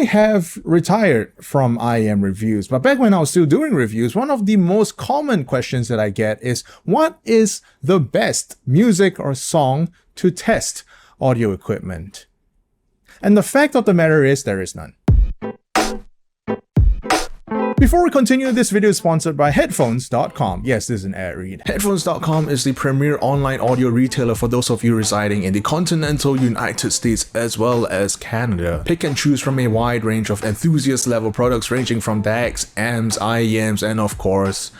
I have retired from IEM reviews, but back when I was still doing reviews, one of the most common questions that I get is, what is the best music or song to test audio equipment? And the fact of the matter is, there is none. Before we continue, this video is sponsored by Headphones.com. Yes, this is an ad read. Headphones.com is the premier online audio retailer for those of you residing in the continental United States as well as Canada. Pick and choose from a wide range of enthusiast level products ranging from DACs, amps, IEMs, and of course,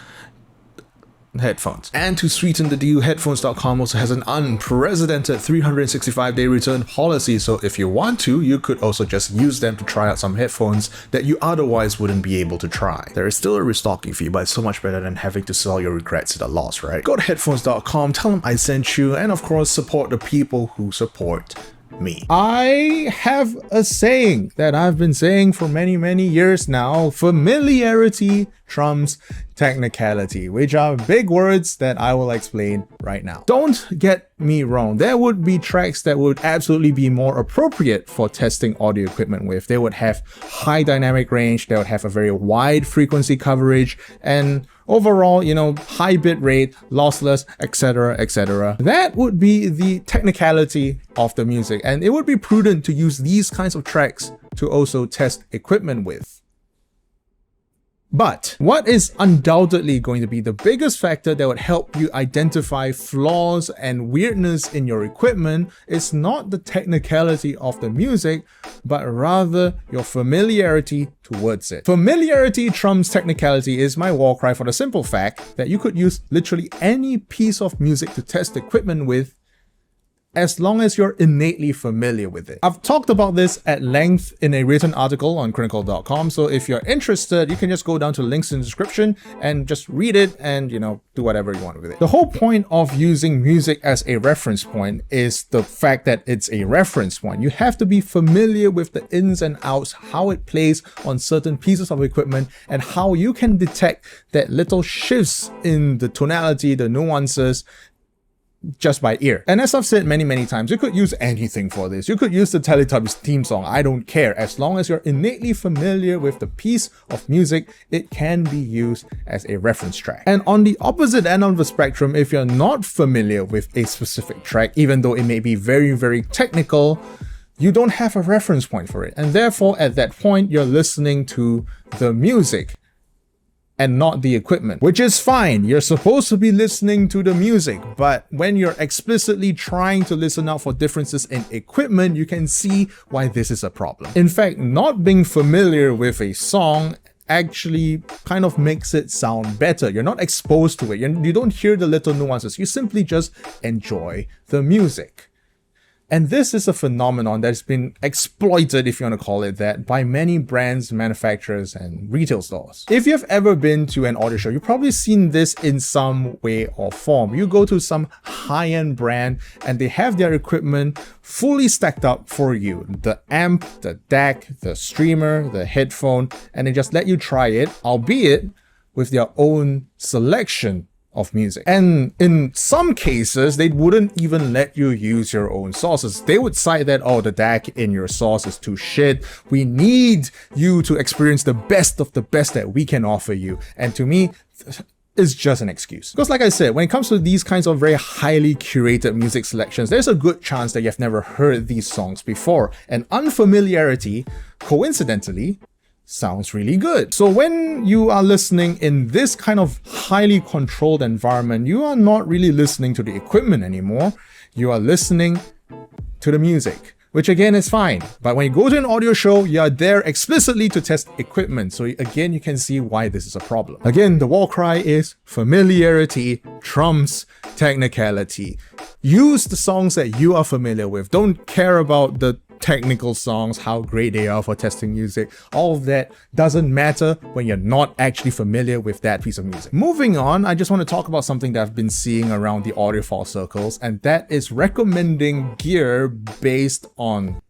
headphones. And to sweeten the deal, Headphones.com also has an unprecedented 365-day return policy, so if you want to, you could also just use them to try out some headphones that you otherwise wouldn't be able to try. There is still a restocking fee, but it's so much better than having to sell your regrets at a loss, right? Go to Headphones.com, tell them I sent you, and of course support the people who support me. I have a saying that I've been saying for many years now: familiarity trumps technicality, which are big words that I will explain right now. Don't get me wrong, there would be tracks that would absolutely be more appropriate for testing audio equipment with. They would have high dynamic range, they would have a very wide frequency coverage, and overall, high bit rate, lossless, etc, etc. That would be the technicality of the music, and it would be prudent to use these kinds of tracks to also test equipment with. But what is undoubtedly going to be the biggest factor that would help you identify flaws and weirdness in your equipment is not the technicality of the music, but rather your familiarity towards it. Familiarity trumps technicality is my war cry for the simple fact that you could use literally any piece of music to test equipment with, as long as you're innately familiar with it. I've talked about this at length in a written article on Crinacle.com, so if you're interested, you can just go down to the links in the description and just read it and, do whatever you want with it. The whole point of using music as a reference point is the fact that it's a reference point. You have to be familiar with the ins and outs, how it plays on certain pieces of equipment, and how you can detect that little shifts in the tonality, the nuances, just by ear. And as I've said many times, you could use anything for this. You could use the Teletubbies theme song, I don't care. As long as you're innately familiar with the piece of music, it can be used as a reference track. And on the opposite end of the spectrum, if you're not familiar with a specific track, even though it may be very technical, you don't have a reference point for it. And therefore, at that point, you're listening to the music and not the equipment, which is fine. You're supposed to be listening to the music, but when you're explicitly trying to listen out for differences in equipment, you can see why this is a problem. In fact, not being familiar with a song actually kind of makes it sound better. You're not exposed to it. You don't hear the little nuances. You simply just enjoy the music. And this is a phenomenon that's been exploited, if you want to call it that, by many brands, manufacturers, and retail stores. If you've ever been to an audio show, you've probably seen this in some way or form. You go to some high-end brand and they have their equipment fully stacked up for you. The amp, the DAC, the streamer, the headphone, and they just let you try it, albeit with their own selection of music. And in some cases, they wouldn't even let you use your own sources. They would cite that, oh, the DAC in your source is too shit. We need you to experience the best of the best that we can offer you. And to me, it's just an excuse. Because like I said, when it comes to these kinds of very highly curated music selections, there's a good chance that you've never heard these songs before. And Unfamiliarity, coincidentally, sounds really good. So when you are listening in this kind of highly controlled environment, you are not really listening to the equipment anymore. You are listening to the music, which again is fine. But when you go to an audio show, you are there explicitly to test equipment. So again, you can see why this is a problem. Again, the war cry is familiarity trumps technicality. Use the songs that you are familiar with. Don't care about the technical songs, how great they are for testing music. All of that doesn't matter when you're not actually familiar with that piece of music. Moving on, I just want to talk about something that I've been seeing around the audiophile circles, and that is recommending gear based on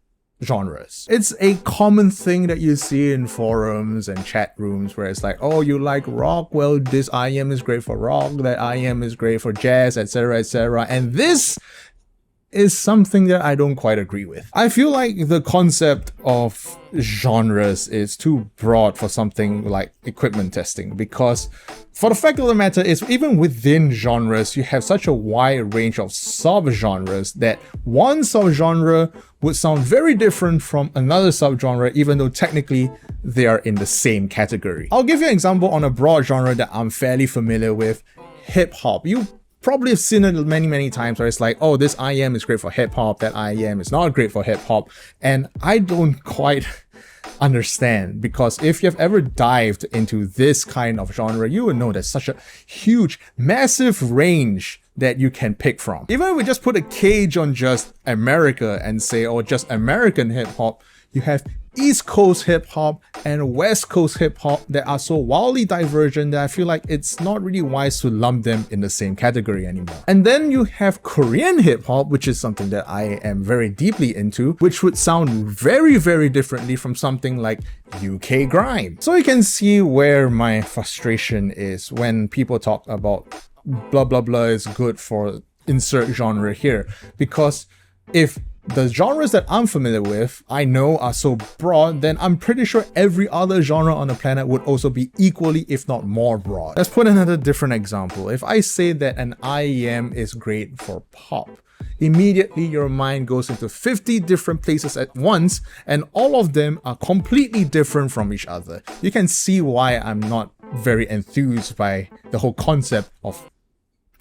genres. It's a common thing that you see in forums and chat rooms where it's like, oh, you like rock? Well, this IEM is great for rock, that IEM is great for jazz, etc, etc. And this is something that I don't quite agree with. I feel like the concept of genres is too broad for something like equipment testing, because for the fact of the matter is, even within genres, you have such a wide range of subgenres that one subgenre would sound very different from another subgenre, even though technically they are in the same category. I'll give you an example on a broad genre that I'm fairly familiar with, hip hop. You probably have seen it many times where it's like, oh, this IEM is great for hip hop, that IEM is not great for hip hop. And I don't quite understand, because if you've ever dived into this kind of genre, you would know there's such a huge, massive range that you can pick from. Even if we just put a cage on just America and say, oh, just American hip hop, you have East Coast hip hop and West Coast hip hop that are so wildly divergent that I feel like it's not really wise to lump them in the same category anymore. And then you have Korean hip hop, which is something that I am very deeply into, which would sound very differently from something like UK grime. So you can see where my frustration is when people talk about blah blah blah is good for insert genre here, because if the genres that I'm familiar with, I know are so broad, then I'm pretty sure every other genre on the planet would also be equally, if not more broad. Let's put another different example. If I say that an IEM is great for pop, immediately your mind goes into 50 different places at once, and all of them are completely different from each other. You can see why I'm not very enthused by the whole concept of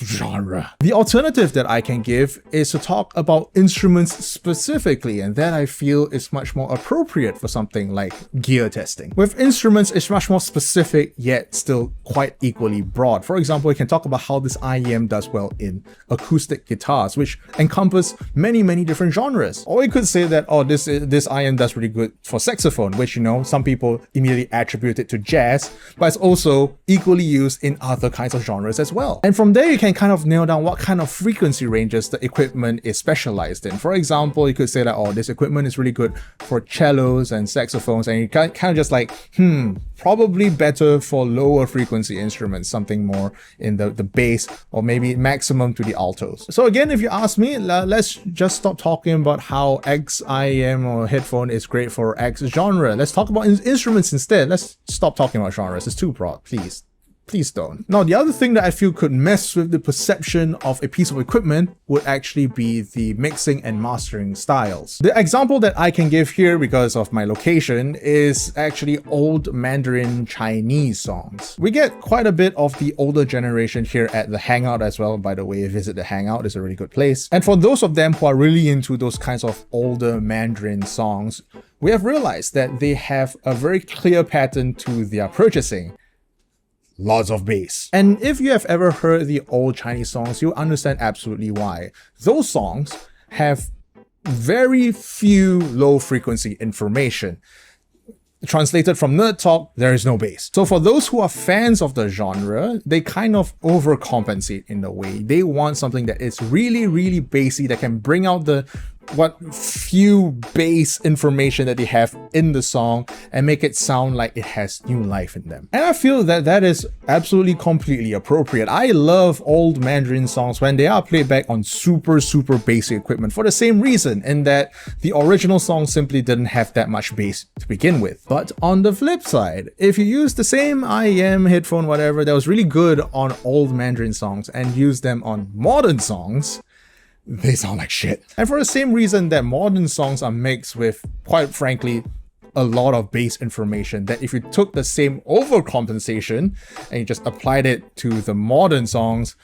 genre. The alternative that I can give is to talk about instruments specifically, and that I feel is much more appropriate for something like gear testing. With instruments, it's much more specific yet still quite equally broad. For example, we can talk about how this IEM does well in acoustic guitars, which encompass many different genres. Or we could say that, oh, this IEM does really good for saxophone, which, you know, some people immediately attribute it to jazz, but it's also equally used in other kinds of genres as well. And from there, you can kind of nail down what kind of frequency ranges the equipment is specialized in. For example, you could say that, oh, this equipment is really good for cellos and saxophones, and you kind of just like, probably better for lower frequency instruments, something more in the bass, or maybe maximum to the altos. So again, if you ask me, let's just stop talking about how X IEM or headphone is great for X genre. Let's talk about instruments instead. Let's stop talking about genres. It's too broad, please. Please don't. Now, the other thing that I feel could mess with the perception of a piece of equipment would actually be the mixing and mastering styles. The example that I can give here, because of my location, is actually old Mandarin Chinese songs. We get quite a bit of the older generation here at the Hangout as well. By the way, visit the Hangout, it's a really good place. And for those of them who are really into those kinds of older Mandarin songs, we have realized that they have a very clear pattern to their purchasing. Lots of bass. And if you have ever heard the old Chinese songs, you'll understand absolutely why. Those songs have very few low frequency information. Translated from nerd talk, there is no bass. So for those who are fans of the genre, they kind of overcompensate in a way. They want something that is really bassy, that can bring out the what few bass information that they have in the song and make it sound like it has new life in them. And I feel that that is absolutely completely appropriate. I love old Mandarin songs when they are played back on super basic equipment for the same reason, in that the original song simply didn't have that much bass to begin with. But on the flip side, if you use the same IEM, headphone, whatever, that was really good on old Mandarin songs and use them on modern songs, they sound like shit. And for the same reason that modern songs are mixed with, quite frankly, a lot of bass information, that if you took the same overcompensation and you just applied it to the modern songs,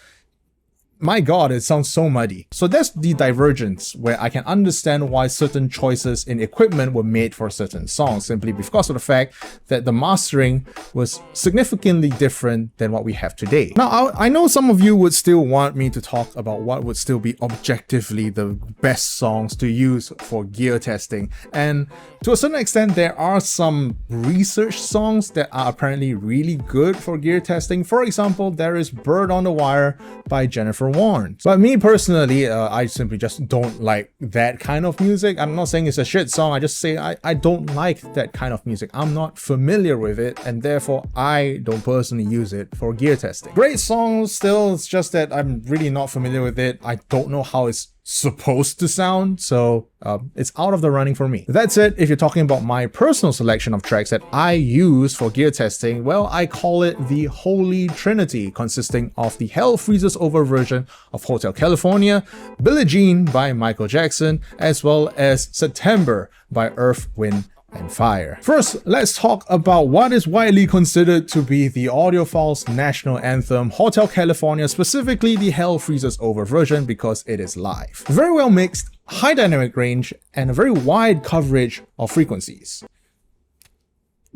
my god, it sounds so muddy. So that's the divergence where I can understand why certain choices in equipment were made for certain songs, simply because of the fact that the mastering was significantly different than what we have today. Now, I know some of you would still want me to talk about what would still be objectively the best songs to use for gear testing, and to a certain extent, there are some research songs that are apparently really good for gear testing. For example, there is Bird on the Wire by Jennifer Warnes. But me personally, I simply just don't like that kind of music. I'm not saying it's a shit song, I just say I don't like that kind of music. I'm not familiar with it, and therefore I don't personally use it for gear testing. Great songs still, it's just that I'm really not familiar with it. I don't know how it's supposed to sound, so it's out of the running for me. That's it. If you're talking about my personal selection of tracks that I use for gear testing, well, I call it the Holy Trinity, consisting of the Hell Freezes Over version of Hotel California, Billie Jean by Michael Jackson, as well as September by Earth, Wind and Fire. First, let's talk about what is widely considered to be the audiophile's national anthem, Hotel California, specifically the Hell Freezes Over version, because it is live. Very well mixed, high dynamic range, and a very wide coverage of frequencies.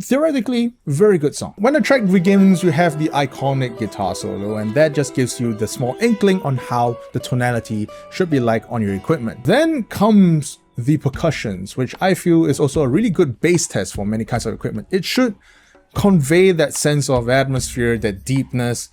Theoretically, very good song. When the track begins, you have the iconic guitar solo, and that just gives you the small inkling on how the tonality should be like on your equipment. Then comes the percussions, which I feel is also a really good bass test for many kinds of equipment. It should convey that sense of atmosphere, that deepness,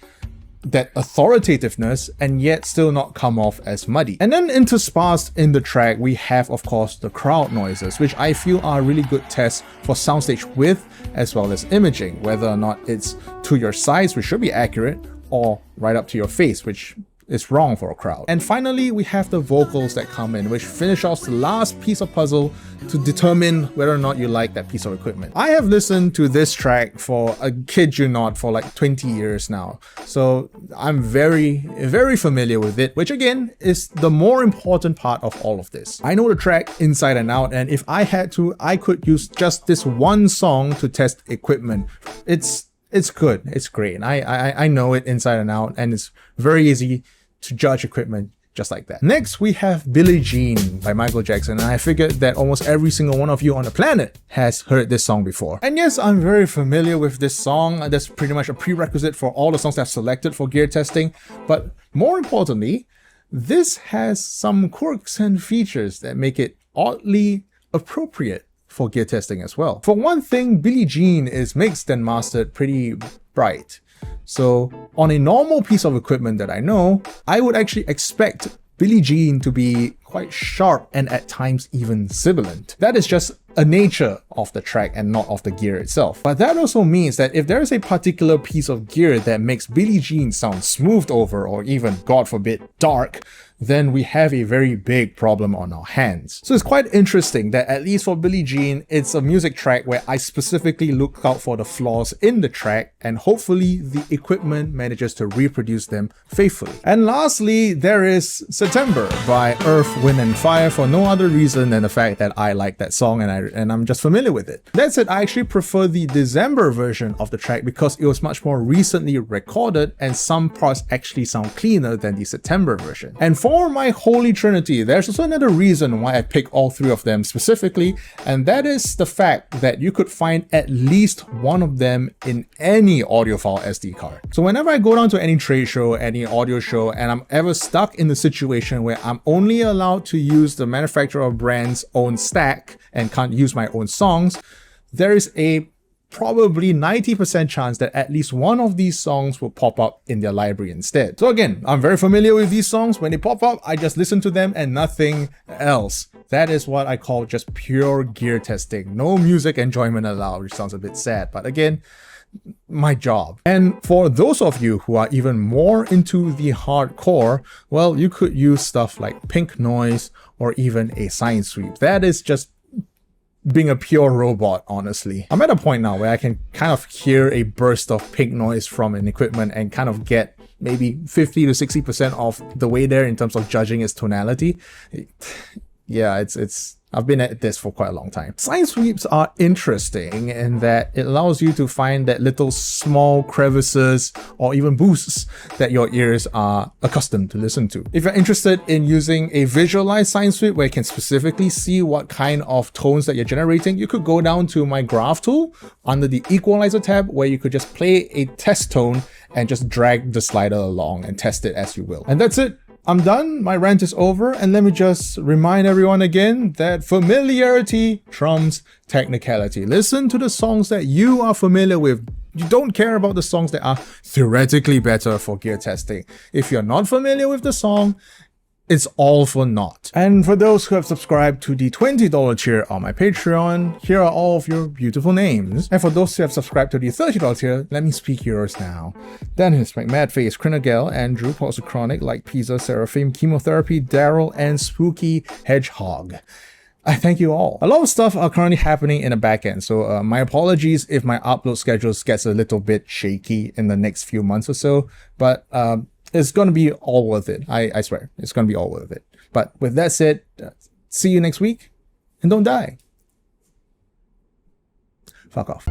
that authoritativeness, and yet still not come off as muddy. And then interspersed in the track, we have, of course, the crowd noises, which I feel are a really good test for soundstage width as well as imaging, whether or not it's to your size, which should be accurate, or right up to your face, which is wrong for a crowd. And finally, we have the vocals that come in, which finish off the last piece of puzzle to determine whether or not you like that piece of equipment. I have listened to this track for, I kid you not, for like 20 years now. So I'm very, very familiar with it, which again is the more important part of all of this. I know the track inside and out, and if I had to, I could use just this one song to test equipment. It's good, it's great. I know it inside and out, and it's very easy to judge equipment just like that. Next, we have Billie Jean by Michael Jackson, and I figured that almost every single one of you on the planet has heard this song before. And yes, I'm very familiar with this song. That's pretty much a prerequisite for all the songs that I've selected for gear testing. But more importantly, this has some quirks and features that make it oddly appropriate for gear testing as well. For one thing, Billie Jean is mixed and mastered pretty bright. So on a normal piece of equipment that I know, I would actually expect Billie Jean to be quite sharp and at times even sibilant. That is just a nature of the track and not of the gear itself. But that also means that if there is a particular piece of gear that makes Billie Jean sound smoothed over or even, God forbid, dark, then we have a very big problem on our hands. So it's quite interesting that at least for Billie Jean, it's a music track where I specifically look out for the flaws in the track, and hopefully the equipment manages to reproduce them faithfully. And lastly, there is September by Earth, Wind and Fire, for no other reason than the fact that I like that song and I'm just familiar with it. That said, I actually prefer the December version of the track because it was much more recently recorded and some parts actually sound cleaner than the September version. And for my Holy Trinity, there's also another reason why I pick all three of them specifically, and that is the fact that you could find at least one of them in any audiophile SD card. So whenever I go down to any trade show, any audio show, and I'm ever stuck in the situation where I'm only allowed to use the manufacturer or brand's own stack and can't use my own songs, there is a probably 90% chance that at least one of these songs will pop up in their library instead. So again, I'm very familiar with these songs. When they pop up, I just listen to them and nothing else. That is what I call just pure gear testing. No music enjoyment allowed, which sounds a bit sad, but again, my job. And for those of you who are even more into the hardcore, well, you could use stuff like pink noise or even a sine sweep. That is just being a pure robot, honestly. I'm at a point now where I can kind of hear a burst of pink noise from an equipment and kind of get maybe 50 to 60% of the way there in terms of judging its tonality. Yeah, I've been at this for quite a long time. Sine sweeps are interesting in that it allows you to find that little small crevices or even boosts that your ears are accustomed to listen to. If you're interested in using a visualized sine sweep where you can specifically see what kind of tones that you're generating, you could go down to my graph tool under the equalizer tab, where you could just play a test tone and just drag the slider along and test it as you will. And that's it. I'm done, my rant is over, and let me just remind everyone again that familiarity trumps technicality. Listen to the songs that you are familiar with. You don't care about the songs that are theoretically better for gear testing. If you're not familiar with the song, it's all for naught. And for those who have subscribed to the $20 tier on my Patreon, here are all of your beautiful names. And for those who have subscribed to the $30 tier, let me speak yours now. Dennis, McMadface, Crinacle, Andrew, Chronic, Like Pizza, Seraphim, Chemotherapy, Daryl, and Spooky Hedgehog. I thank you all. A lot of stuff are currently happening in the back end, so my apologies if my upload schedules gets a little bit shaky in the next few months or so, but it's gonna be all worth it. I swear, it's gonna be all worth it. But with that said, see you next week, and don't die. Fuck off.